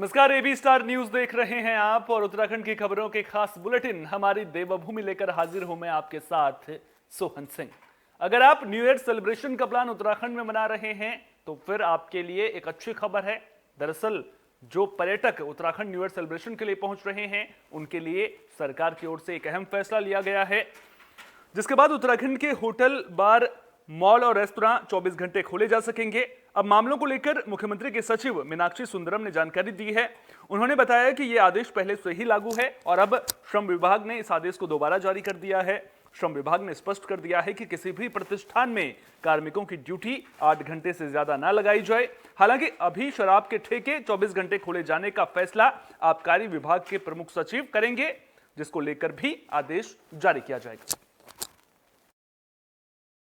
नमस्कार, AB star news देख रहे हैं आप और उत्तराखंड की खबरों के खास बुलेटिन हमारी देवभूमि लेकर हाजिर हूं मैं आपके साथ सोहन सिंह। अगर आप न्यू ईयर सेलिब्रेशन का प्लान उत्तराखंड में मना रहे हैं तो फिर आपके लिए एक अच्छी खबर है। दरअसल जो पर्यटक उत्तराखंड न्यू ईयर सेलिब्रेशन के लिए पहुंच रहे हैं उनके लिए सरकार की ओर से एक अहम फैसला लिया गया है, जिसके बाद उत्तराखंड के होटल, बार, मॉल और रेस्तरां 24 घंटे खोले जा सकेंगे। अब मामलों को लेकर मुख्यमंत्री के सचिव मीनाक्षी सुंदरम ने जानकारी दी है। उन्होंने बताया कि यह आदेश पहले से ही लागू है और अब श्रम विभाग ने इस आदेश को दोबारा जारी कर दिया है। श्रम विभाग ने स्पष्ट कर दिया है कि किसी भी प्रतिष्ठान में कार्मिकों की ड्यूटी 8 घंटे से ज्यादा ना लगाई जाए। हालांकि अभी शराब के ठेके 24 घंटे खोले जाने का फैसला आबकारी विभाग के प्रमुख सचिव करेंगे, जिसको लेकर भी आदेश जारी किया जाएगा।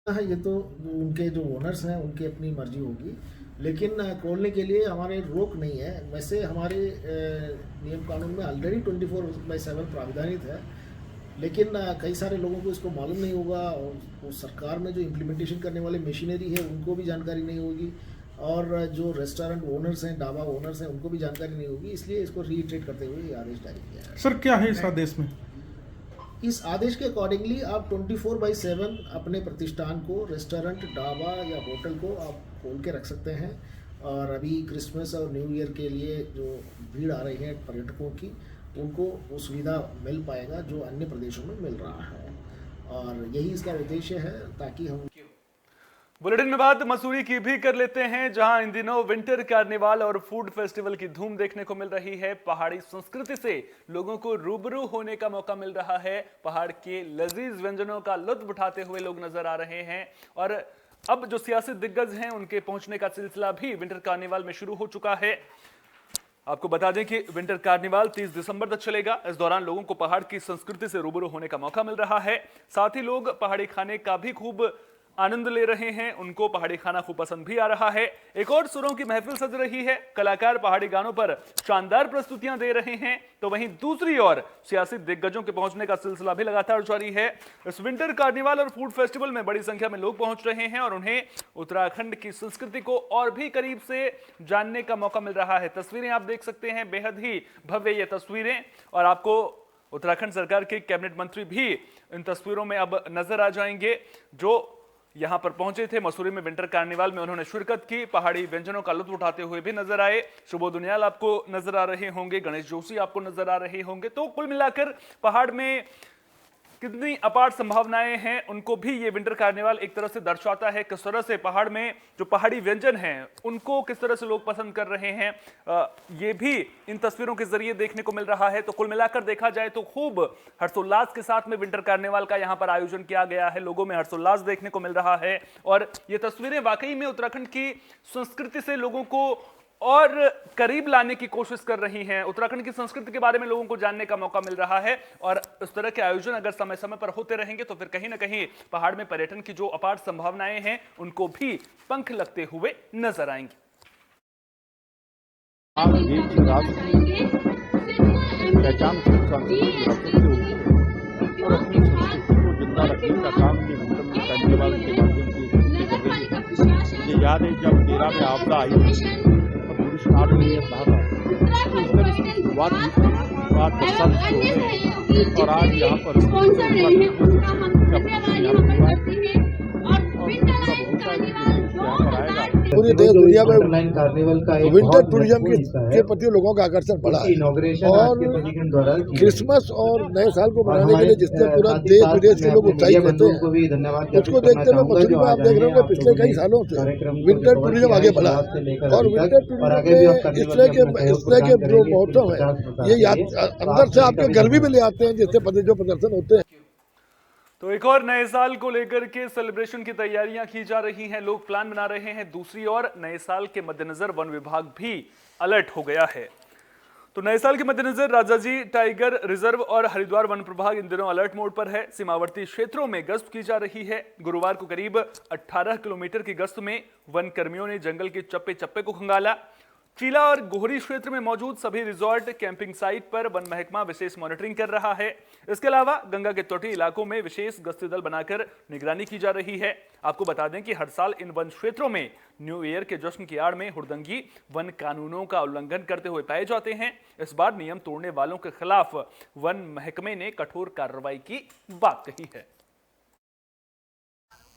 ये तो उनके जो ओनर्स हैं उनकी अपनी मर्जी होगी, लेकिन खोलने के लिए हमारे रोक नहीं है। वैसे हमारे नियम कानून में ऑलरेडी 24/7 प्राविधानित है, लेकिन कई सारे लोगों को इसको मालूम नहीं होगा और वो सरकार में जो इम्प्लीमेंटेशन करने वाले मशीनरी है उनको भी जानकारी नहीं होगी और जो रेस्टोरेंट ओनर्स हैं, ढाबा ओनर्स हैं, उनको भी जानकारी नहीं होगी। इसलिए इसको रीइटरेट करते हुए ये आदेश जारी किया है। सर, क्या है इस आदेश में? इस आदेश के अकॉर्डिंगली आप 24/7 अपने प्रतिष्ठान को, रेस्टोरेंट, ढाबा या होटल को आप खोल के रख सकते हैं। और अभी क्रिसमस और न्यू ईयर के लिए जो भीड़ आ रही है पर्यटकों की, उनको वो सुविधा मिल पाएगा जो अन्य प्रदेशों में मिल रहा है और यही इसका उद्देश्य है, ताकि हम बुलेटिन में बात मसूरी की भी कर लेते हैं, जहां इन दिनों विंटर कार्निवाल और फूड फेस्टिवल की धूम देखने को मिल रही है। पहाड़ी संस्कृति से लोगों को रूबरू होने का मौका मिल रहा है। पहाड़ के लजीज व्यंजनों का लुत्फ उठाते हुए लोग नजर आ रहे हैं और अब जो सियासी दिग्गज हैं उनके पहुंचने का सिलसिला भी विंटर कार्निवाल में शुरू हो चुका है। आपको बता दें कि विंटर कार्निवाल 30 दिसंबर तक चलेगा। इस दौरान लोगों को पहाड़ की संस्कृति से रूबरू होने का मौका मिल रहा है। साथ ही लोग पहाड़ी खाने का भी खूब आनंद ले रहे हैं, उनको पहाड़ी खाना खूब पसंद भी आ रहा है। एक और सुरों की महफिल सज रही है, कलाकार पहाड़ी गानों पर शानदार प्रस्तुतियां दे रहे हैं, तो वहीं दूसरी ओर सियासी दिग्गजों के पहुंचने का सिलसिला भी लगातार जारी है। इस विंटर कार्निवाल और फूड फेस्टिवल में बड़ी संख्या में लोग पहुंच रहे हैं और उन्हें उत्तराखंड की संस्कृति को और भी करीब से जानने का मौका मिल रहा है। तस्वीरें आप देख सकते हैं, बेहद ही भव्य ये तस्वीरें, और आपको उत्तराखंड सरकार के कैबिनेट मंत्री भी इन तस्वीरों में अब नजर आ जाएंगे, जो यहां पर पहुंचे थे। मसूरी में विंटर कार्निवाल में उन्होंने शिरकत की, पहाड़ी व्यंजनों का लुत्फ उठाते हुए भी नजर आए। शुभोध दुनियाल आपको नजर आ रहे होंगे, गणेश जोशी आपको नजर आ रहे होंगे। तो कुल मिलाकर पहाड़ में कितनी अपार संभावनाएं हैं, उनको भी ये विंटर कार्निवाल एक तरह से दर्शाता है। किस तरह से पहाड़ में जो पहाड़ी व्यंजन हैं उनको किस तरह से लोग पसंद कर रहे हैं, ये भी इन तस्वीरों के जरिए देखने को मिल रहा है। तो कुल मिलाकर देखा जाए तो खूब हर्षोल्लास के साथ में विंटर कार्निवाल का यहाँ पर आयोजन किया गया है। लोगों में हर्षोल्लास देखने को मिल रहा है और ये तस्वीरें वाकई में उत्तराखंड की संस्कृति से लोगों को और करीब लाने की कोशिश कर रही हैं। उत्तराखंड की संस्कृति के बारे में लोगों को जानने का मौका मिल रहा है और इस तरह के आयोजन अगर समय समय पर होते रहेंगे तो फिर कहीं ना कहीं पहाड़ में पर्यटन की जो अपार संभावनाएं हैं उनको भी पंख लगते हुए नजर आएंगी। पहचान और अपनी संस्कृति को जिंदा रखने का काम ये कार्निवाल के माध्यम से कर रही है। मुझे याद है जब मेरा में आपदा आई स्टार्ट हुई है इस तरह इसकी शुरुआत हुई थी। आज 10 साल हो गए और आज यहाँ पर पूरी देश दुनिया में विंटर टूरिज्म के प्रति लोगों का आकर्षण बढ़ा है और क्रिसमस और नए साल को मनाने के लिए जिससे पूरा देश विदेश के लोग उत्साहित रहते हैं, उसको देखते हुए मसूरी में आप देख रहे होंगे पिछले कई सालों से विंटर टूरिज्म आगे बढ़ा और विंटर टूरिज्म में इस तरह के जो मौसम है ये अंदर से आपके गर्मी में ले आते हैं, जिससे जो प्रदर्शन होते हैं। तो एक और नए साल को लेकर के सेलिब्रेशन की तैयारियां की जा रही हैं, लोग प्लान बना रहे हैं। दूसरी ओर नए साल के मद्देनजर वन विभाग भी अलर्ट हो गया है। तो नए साल के मद्देनजर राजाजी टाइगर रिजर्व और हरिद्वार वन प्रभाग इन दिनों अलर्ट मोड पर है। सीमावर्ती क्षेत्रों में गश्त की जा रही है। गुरुवार को करीब 18 किलोमीटर की गश्त में वन कर्मियों ने जंगल के चप्पे चप्पे को खंगाला। चीला और गोहरी क्षेत्र में मौजूद सभी रिजॉर्ट कैंपिंग साइट पर वन महकमा विशेष मॉनिटरिंग कर रहा है। इसके अलावा गंगा के तटीय इलाकों में विशेष गश्ती दल बनाकर निगरानी की जा रही है। आपको बता दें कि हर साल इन वन क्षेत्रों में न्यू ईयर के जश्न की आड़ में हुड़दंगी वन कानूनों का उल्लंघन करते हुए पाए जाते हैं। इस बार नियम तोड़ने वालों के खिलाफ वन महकमे ने कठोर कार्रवाई की बात कही है।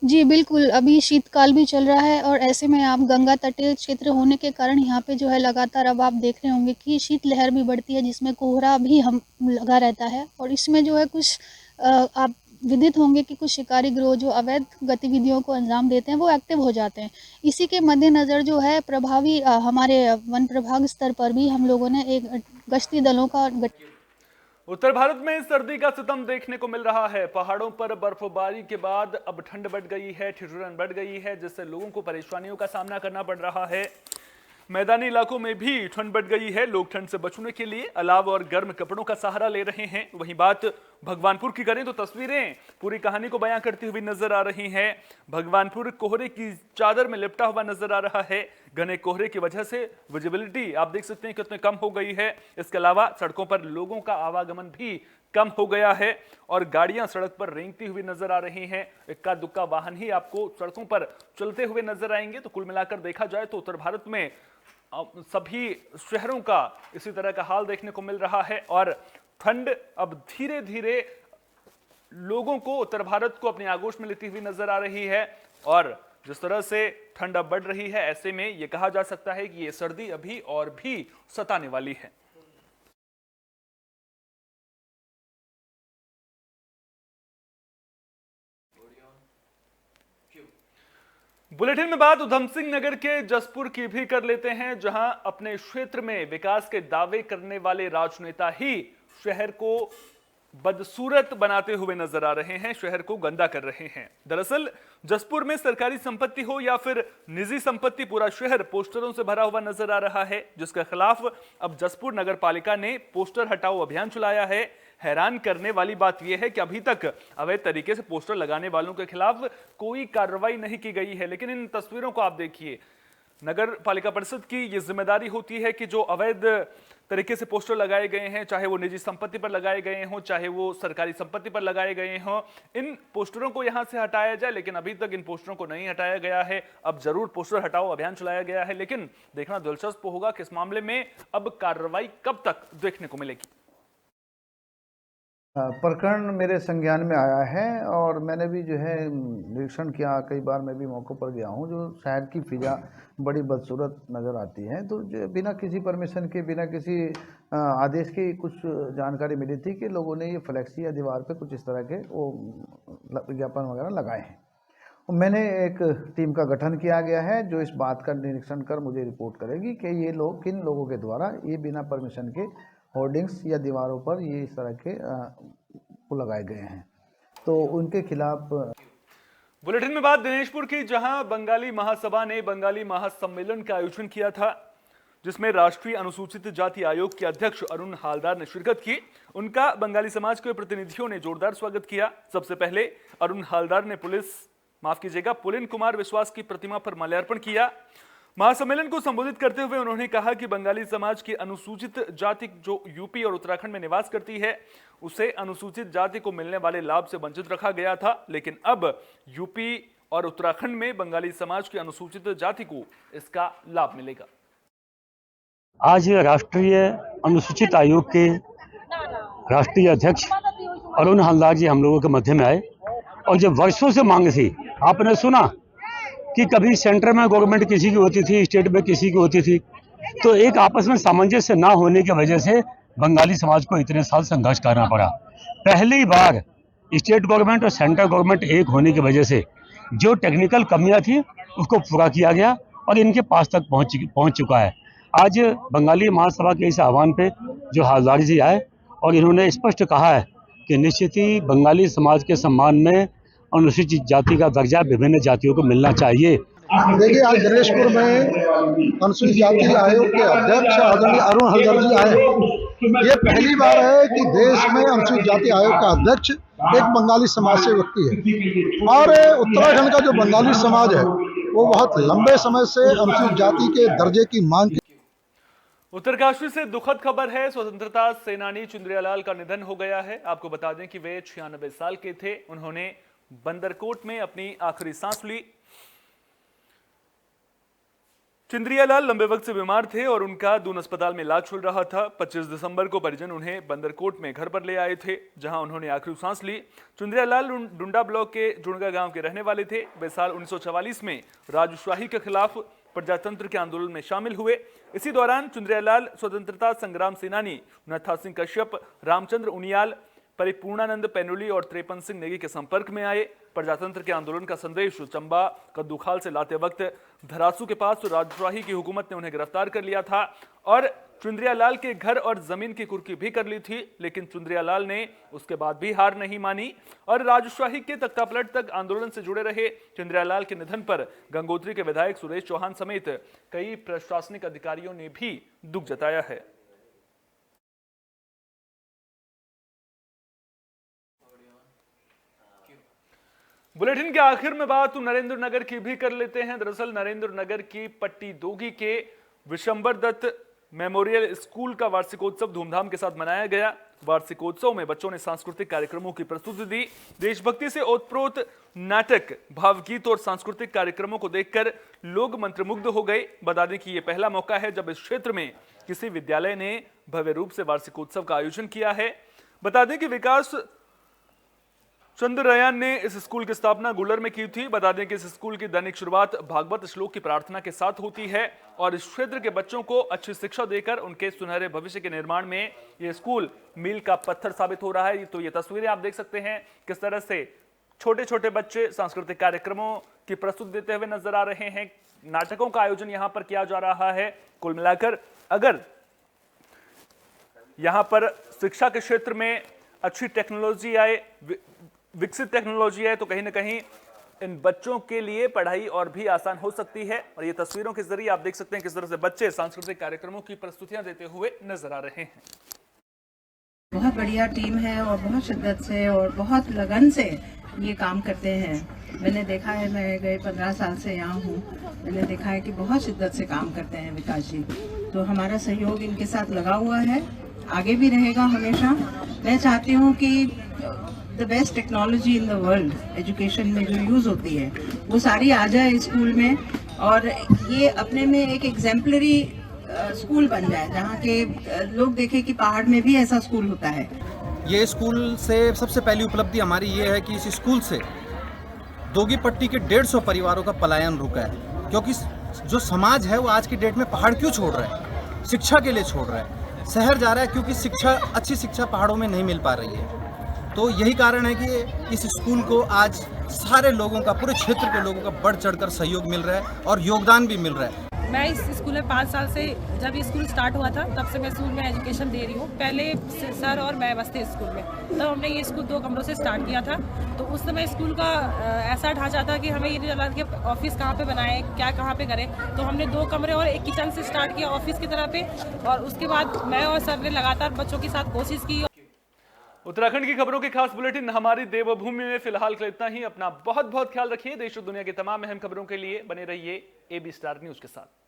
जी बिल्कुल, अभी शीतकाल भी चल रहा है और ऐसे में आप गंगा तटीय क्षेत्र होने के कारण यहाँ पे जो है लगातार अब आप देख रहे होंगे कि शीतलहर भी बढ़ती है, जिसमें कोहरा भी हम लगा रहता है। और इसमें जो है कुछ आप विदित होंगे कि कुछ शिकारी गिरोह जो अवैध गतिविधियों को अंजाम देते हैं वो एक्टिव हो जाते हैं। इसी के मद्देनज़र जो है प्रभावी हमारे वन प्रभाग स्तर पर भी हम लोगों ने एक गश्ती दलों का उत्तर भारत में सर्दी का सितम देखने को मिल रहा है। पहाड़ों पर बर्फबारी के बाद अब ठंड बढ़ गई है, ठिठुरन बढ़ गई है, जिससे लोगों को परेशानियों का सामना करना पड़ रहा है। मैदानी इलाकों में भी ठंड बढ़ गई है। लोग ठंड से बचने के लिए अलाव और गर्म कपड़ों का सहारा ले रहे हैं। वहीं बात भगवानपुर की करें तो तस्वीरें पूरी कहानी को बयां करती हुई नजर आ रही हैं। भगवानपुर कोहरे की चादर में लिपटा हुआ नजर आ रहा है। घने कोहरे की वजह से विजिबिलिटी आप देख सकते हैं कितनी कम हो गई है। इसके अलावा सड़कों पर लोगों का आवागमन भी कम हो गया है और गाड़ियां सड़क पर रेंगती हुई नजर आ रही हैं। इक्का दुक्का वाहन ही आपको सड़कों पर चलते हुए नजर आएंगे। तो कुल मिलाकर देखा जाए तो उत्तर भारत में सभी शहरों का इसी तरह का हाल देखने को मिल रहा है और ठंड अब धीरे धीरे लोगों को, उत्तर भारत को अपनी आगोश में लेती हुई नजर आ रही है। और जिस तरह से ठंड अब बढ़ रही है, ऐसे में यह कहा जा सकता है कि यह सर्दी अभी और भी सताने वाली है। बुलेटिन में बात उधम सिंह नगर के जसपुर की भी कर लेते हैं, जहां अपने क्षेत्र में विकास के दावे करने वाले राजनेता ही शहर को बदसूरत बनाते हुए नजर आ रहे हैं, शहर को गंदा कर रहे हैं। दरअसल जसपुर में सरकारी संपत्ति हो या फिर निजी संपत्ति, पूरा शहर पोस्टरों से भरा हुआ नजर आ रहा है, जिसके खिलाफ अब जसपुर नगर पालिका ने पोस्टर हटाओ अभियान चलाया है। हैरान करने वाली बात यह है कि अभी तक अवैध तरीके से पोस्टर लगाने वालों के खिलाफ कोई कार्रवाई नहीं की गई है। लेकिन इन तस्वीरों को आप देखिए, नगर पालिका परिषद की यह जिम्मेदारी होती है कि जो अवैध तरीके से पोस्टर लगाए गए हैं, चाहे वो निजी संपत्ति पर लगाए गए हों, चाहे वो सरकारी संपत्ति पर लगाए गए हों, इन पोस्टरों को यहां से हटाया जाए। लेकिन अभी तक इन पोस्टरों को नहीं हटाया गया है। अब जरूर पोस्टर हटाओ अभियान चलाया गया है, लेकिन देखना दिलचस्प होगा कि इस मामले में अब कार्रवाई कब तक देखने को मिलेगी। प्रकरण मेरे संज्ञान में आया है और मैंने भी जो है निरीक्षण किया। कई बार मैं भी मौक़ों पर गया हूँ। जो शहर की फिजा बड़ी बदसूरत नज़र आती है, तो बिना किसी परमिशन के, बिना किसी आदेश की कुछ जानकारी मिली थी कि लोगों ने ये फ्लैक्सी या दीवार पे कुछ इस तरह के वो विज्ञापन वगैरह लगाए हैं। मैंने एक टीम का गठन किया गया है जो इस बात का निरीक्षण कर मुझे रिपोर्ट करेगी कि ये लोग किन लोगों के द्वारा ये बिना परमिशन के होर्डिंग्स या दीवारों पर ये इस तरह के वो लगाए गए हैं, तो उनके खिलाफ। बुलेटिन में बात दिनेशपुर की, जहां बंगाली महासभा ने बंगाली महासम्मेलन का आयोजन किया था, जिसमें राष्ट्रीय अनुसूचित जाति आयोग के अध्यक्ष अरुण हालदार ने शिरकत की। उनका बंगाली समाज के प्रतिनिधियों ने जोरदार स्वागत किया। सबसे पहले अरुण हालदार ने पुलिन कुमार विश्वास की प्रतिमा पर माल्यार्पण किया। महासम्मेलन को संबोधित करते हुए उन्होंने कहा कि बंगाली समाज की अनुसूचित जाति जो यूपी और उत्तराखंड में निवास करती है, उसे अनुसूचित जाति को मिलने वाले लाभ से वंचित रखा गया था, लेकिन अब यूपी और उत्तराखंड में बंगाली समाज की अनुसूचित जाति को इसका लाभ मिलेगा। आज राष्ट्रीय अनुसूचित आयोग के राष्ट्रीय अध्यक्ष अरुण हालदार जी हम लोगों के मध्य में आए और जब वर्षों से मांग थी, आपने सुना कि कभी सेंटर में गवर्नमेंट किसी की होती थी, स्टेट में किसी की होती थी, तो एक आपस में सामंजस्य ना होने की वजह से बंगाली समाज को इतने साल संघर्ष करना पड़ा। पहली बार स्टेट गवर्नमेंट और सेंट्रल गवर्नमेंट एक होने की वजह से जो टेक्निकल कमियां थी उसको पूरा किया गया और इनके पास तक पहुंच चुका है। आज बंगाली महासभा के इस आह्वान पे जो हालदार जी आए और इन्होंने स्पष्ट कहा है कि निश्चित ही बंगाली समाज के सम्मान में अनुसूचित जाति का दर्जा विभिन्न जातियों को मिलना चाहिए। देखिए, आज दिनेशपुर में अनुसूचित जाति आयोग के अध्यक्ष आदरणीय अरुण हालदार जी आए। ये पहली बार है कि देश में अनुसूचित जाति आयोग का अध्यक्ष एक बंगाली समाज से व्यक्ति है। और उत्तराखंड का जो बंगाली समाज है वो बहुत लंबे समय से अनुसूचित जाति के दर्जे की मांग उत्तरकाशी से दुखद खबर है। स्वतंत्रता सेनानी चुंदरियालाल का निधन हो गया है। आपको बता दें कि वे 96 साल के थे। उन्होंने बंदरकोट में अपनी आखिरी सांस ली। चुंदरियालाल लंबे वक्त से बीमार थे और उनका दून अस्पताल में इलाज चल रहा था। 25 दिसंबर को परिजन उन्हें बंदरकोट में घर पर ले आए थे, जहां उन्होंने आखिरी सांस ली। चुंदरियालाल डुंडा ब्लॉक के जुड़गा गांव के रहने वाले थे। वे साल 1944 में राजशाही के खिलाफ प्रजातंत्र के आंदोलन में शामिल हुए। इसी दौरान चुंदरियालाल स्वतंत्रता संग्राम सेनानी नत्था सिंह कश्यप, रामचंद्र उनियाल, परिपूर्णानंद पेनुली और त्रेपन सिंह नेगी के संपर्क में आए। प्रजातंत्र के आंदोलन का संदेश चंबा कद्दूखाल से लाते वक्त धरासू के पास राजशाही की हुकूमत ने उन्हें गिरफ्तार कर लिया था और चुंदरियालाल के घर और जमीन की कुर्की भी कर ली थी। लेकिन चुंदरियालाल ने उसके बाद भी हार नहीं मानी और राजशाही के तख्तापलट तक आंदोलन से जुड़े रहे। चुंदरियालाल के निधन पर गंगोत्री के विधायक सुरेश चौहान समेत कई प्रशासनिक अधिकारियों ने भी दुख जताया है। बुलेटिन के आखिर में बात नरेंद्र नगर की भी कर लेते हैं। दरअसल नरेंद्र नगर की पट्टी दोगी के विशंबर दत्त मेमोरियल स्कूल का वार्षिकोत्सव धूमधाम के साथ मनाया गया। वार्षिकोत्सव में बच्चों ने सांस्कृतिक कार्यक्रमों की प्रस्तुति दी। देशभक्ति से ओतप्रोत नाटक, भावगीत और सांस्कृतिक कार्यक्रमों को देखकर लोग मंत्रमुग्ध हो गए। बता दें कि यह पहला मौका है जब इस क्षेत्र में किसी विद्यालय ने भव्य रूप से वार्षिकोत्सव का आयोजन किया है। बता दें कि विकास चंद्रयान ने इस स्कूल की स्थापना गुलर में की थी। बता दें कि इस स्कूल की दैनिक शुरुआत भागवत श्लोक की प्रार्थना के साथ होती है और इस क्षेत्र के बच्चों को अच्छी शिक्षा देकर उनके सुनहरे भविष्य के निर्माण में यह स्कूल मील का पत्थर साबित हो रहा है। तो ये तस्वीरें आप देख सकते हैं किस तरह से छोटे छोटे बच्चे सांस्कृतिक कार्यक्रमों की प्रस्तुति देते हुए नजर आ रहे हैं। नाटकों का आयोजन यहाँ पर किया जा रहा है। कुल मिलाकर अगर यहाँ पर शिक्षा के क्षेत्र में अच्छी टेक्नोलॉजी आए, विकसित टेक्नोलॉजी है, तो कहीं ना कहीं इन बच्चों के लिए पढ़ाई और भी आसान हो सकती है। और ये तस्वीरों के जरिए आप देख सकते हैं किस तरह से बच्चे सांस्कृतिक कार्यक्रमों की प्रस्तुतियां देते हुए नजर आ रहे हैं। बहुत बढ़िया टीम है और बहुत शिद्दत से और बहुत लगन से ये काम करते हैं। मैंने देखा है, मैं गए 15 साल से यहाँ हूँ, मैंने देखा है कि बहुत शिद्दत से काम करते हैं विकास जी। तो हमारा सहयोग इनके साथ लगा हुआ है, आगे भी रहेगा हमेशा। मैं चाहती हूँ कि the best technology in the world education में जो यूज़ होती है वो सारी आ जाए स्कूल में और ये अपने में एक एग्जाम्पलरी स्कूल बन जाए जहाँ के लोग देखें कि पहाड़ में भी ऐसा स्कूल होता है। ये स्कूल से सबसे पहली उपलब्धि हमारी ये है कि इस स्कूल से दोगी पट्टी के 150 परिवारों का पलायन रुका है। क्योंकि जो समाज है वो आज की डेट में पहाड़ क्यों छोड़ रहा है? शिक्षा के लिए छोड़ रहा है, शहर जा रहा है क्योंकि अच्छी शिक्षा पहाड़ों में नहीं मिल पा रही है। तो यही कारण है कि इस स्कूल को आज सारे लोगों का, पूरे क्षेत्र के लोगों का बढ़ चढ़कर सहयोग मिल रहा है और योगदान भी मिल रहा है। मैं इस स्कूल में 5 साल से, जब ये स्कूल स्टार्ट हुआ था तब से मैं स्कूल में एजुकेशन दे रही हूँ। पहले सर और मैं बस थे स्कूल में, तब हमने ये स्कूल 2 कमरों से स्टार्ट किया था। तो उस समय स्कूल का ऐसा ढांचा था कि हमें ये नहीं चला कि ऑफिस कहाँ पे बनाए, क्या कहाँ पे करें। तो हमने 2 कमरे और एक किचन से स्टार्ट किया ऑफिस की तरह पे, और उसके बाद मैं और सर ने लगातार बच्चों के साथ कोशिश की। उत्तराखंड की खबरों के खास बुलेटिन हमारी देवभूमि में फिलहाल के लिए इतना ही। अपना बहुत बहुत ख्याल रखिए। देश और दुनिया की तमाम अहम खबरों के लिए बने रहिए AB स्टार न्यूज के साथ।